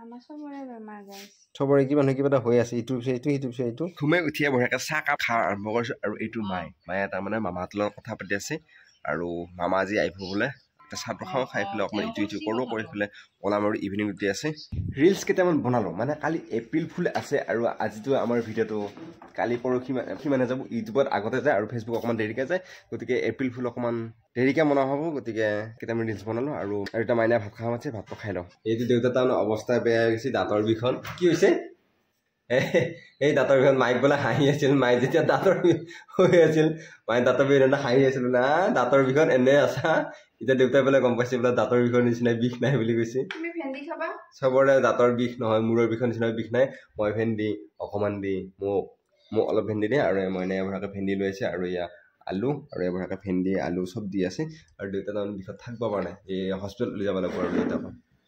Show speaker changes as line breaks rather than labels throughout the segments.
আমাৰ চবৰে বেমাৰ গাইছ
চবৰে কি মানুহ কিবা এটা হৈ আছে ইটো এইটো ঘুমাই উঠিয়ে বঢ়িয়াকৈ চাহ কাপ খা আৰম্ভ কৰিছোঁ আৰু এইটো মায়ে তাৰমানে মামাহঁতৰ লগত কথা পাতি আছে আৰু মামা আজি আহিব বোলে চাহ খাওঁ খাই পেলাই অকণমান ইটো কৰোঁ কৰি পেলাই ওলাম আৰু ইভিনিং ডিউটি আছে ৰিলছ কেইটামান বনালোঁ মানে কালি এপ্ৰিল ফুল আছে আৰু আজিতো আমাৰ ভিডিঅ'টো কালি পৰহি মানে যাব ইউটিউবত আগতে যায় আৰু ফেচবুক অকণমান দেৰিকৈ যায় গতিকে এপ্ৰিল ফুল অকণমান দেৰিকৈ বনোৱা হ'ব গতিকে কেইটামান ৰিলছ বনালোঁ আৰু এটা মাইনাই ভাত খাওঁ আছে ভাতটো খাই লওঁ এইটো দেউতা তাৰমানে অৱস্থা বেয়া হৈ গৈছে দাঁতৰ বিষখন কি হৈছে এই দাঁতৰ বিষত মাইক বোলে হাঁহি আছিল মায়ে যেতিয়া দাঁতৰ বিষ হৈ আছিল মায়ে দাঁতৰ বিষ হাঁহি আছিল না দাঁতৰ বিষত এনে আছা এতিয়া দেউতাই বোলে গম পাইছে বোলে দাঁতৰ বিষৰ নিচিনাই বিষ নাই বুলি কৈছে চবৰে দাঁতৰ বিষ নহয় মূৰৰ বিষৰ নিচিনা বিষ নাই মই ভেন্দি অকণমান দি মোক অলপ ভেন্দি দিয়ে আৰু মইনাই এভৰাকৈ ভেন্দি লৈ আছে আৰু এয়া আলু আৰু এভৰাকৈ ভেন্দি আলু চব দি আছে আৰু দেউতা তাৰমানে বিষত থাকিব পৰা নাই এই হস্পিটেলত লৈ যাব লাগিব আৰু দেউতাক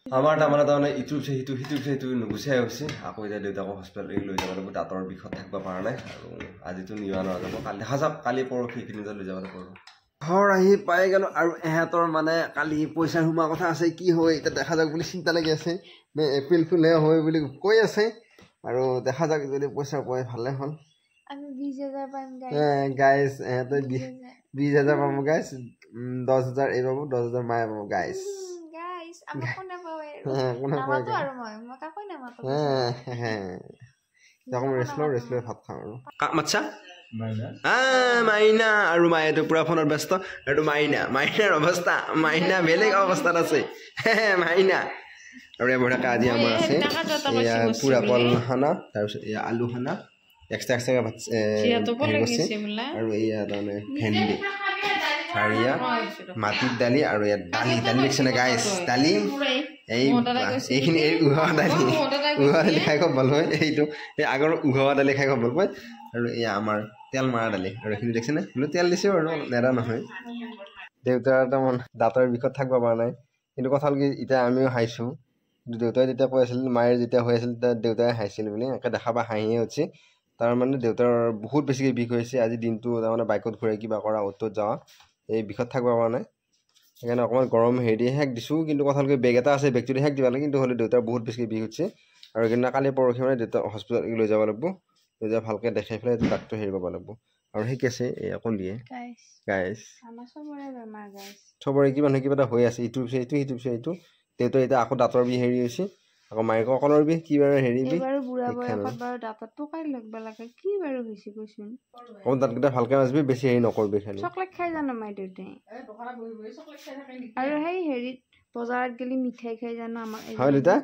আমাৰ তাৰমানে ইটো সিটো নুগুচাই হৈছে আকৌ এতিয়া দেউতাকো হস্পিটেল লৈ যাব লাগিব দাঁতৰ বিষত থাকিব পৰা নাই আৰু আজিতো নিয়া নাযাব কালি দেখা যাওক কালি পৰহি এইখিনিতে লৈ যাব লাগিব ঘৰ আহি পাই গ'লোঁ আৰু এহেঁতৰ মানে কালি পইচা সোমোৱা কথা আছে কি হয় এতিয়া দেখা যাওক বুলি চিন্তা লাগি আছে এপ্ৰিল ফুলহে হয় বুলি কৈ আছে আৰু দেখা যাওক যদি পইচা পাই ভালে হ'ল
আমি 20,000 পাম
গাইজ এহেঁতে 20,000 পাব গাইজ 10,000 এই পাব 10,000 মায়ে পাব গাইজ ৰেষ্ট লৈ ভাত খাওঁ আৰু মাতছা মাইনা আৰু মায়েতো পুৰা ফোনত ব্যস্ত আৰু মাইনাৰ অৱস্থা মাইনা বেলেগ অৱস্থাত আছে মাইনা আৰু এবাৰকে আজি আমাৰ আছে এয়া পুৰা কল খানা তাৰপিছত এয়া আলু খানা এক্সট্ৰা ভাত আৰু এয়া তাৰমানে ভেন্দি আৰু এয়া মাটিৰ দালি আৰু ইয়াত দালি দেখিছেনে গাইছ দালি এইখিনি উহোৱা দালি খাই খুব ভাল পায় এইটো এই আগৰ উহোৱা দালি খাই খুব ভাল পায় আৰু এয়া আমাৰ তেল মৰা দালি আৰু এইখিনি দেখিছেনে বোলো তেল দিছেও আৰু নেৰা নহয় দেউতাৰ তাৰমানে দাঁতৰ বিষত থাকিব পৰা নাই কিন্তু কথা হ'ল কি এতিয়া আমিও হাঁহিছোঁ দেউতাই যেতিয়া কৈ আছিল মায়ে যেতিয়া হৈ আছিল তেতিয়া দেউতাই হাঁহিছিল বুলি এনেকৈ দেখা পাই হাঁহিয়ে উঠছে তাৰমানে দেউতাৰ বহুত বেছিকৈ বিষ হৈছে আজি দিনটো তাৰমানে বাইকত ঘূৰাই কিবা কৰা অ'টোত যোৱা এই বিষত থাকিব পৰা নাই সেইকাৰণে অকণমান গৰম হেৰি দি শেক দিছোঁ কিন্তু কথা হ'ল কি বেগ এটা আছে বেগটো দি শেক দিব লাগে কিন্তু হ'লে দেউতাৰ বহুত বেছিকৈ বিষ হৈছে আৰু সেইদিনা কালি পৰহি মানে দেউতা হস্পিটেলত লৈ যাব লাগিব লৈ যাব ভালকৈ দেখাই পেলাই ডাক্তৰ হেৰি কৰিব লাগিব আৰু সেই আছে এই অকল দিয়ে গাইছ চবৰে কি মানুহ কিবা এটা হৈ আছে ইটো এইটো দেউতাৰ এতিয়া আকৌ দাঁতৰ বিষ হেৰি হৈছে আকৌ মায়েকৰ অকলৰ বিষ কি বাৰু হেৰি বিষ দাঁতকেইটা ভালকৈ মাজিবি বেছি হেৰি নকৰিবি খালি
চকলেট খাই জানো মাই দেউতাই আৰু সেই হেৰিত বজাৰত গেলি মিঠাই খাই জানো আমাৰ
হয় দেউতা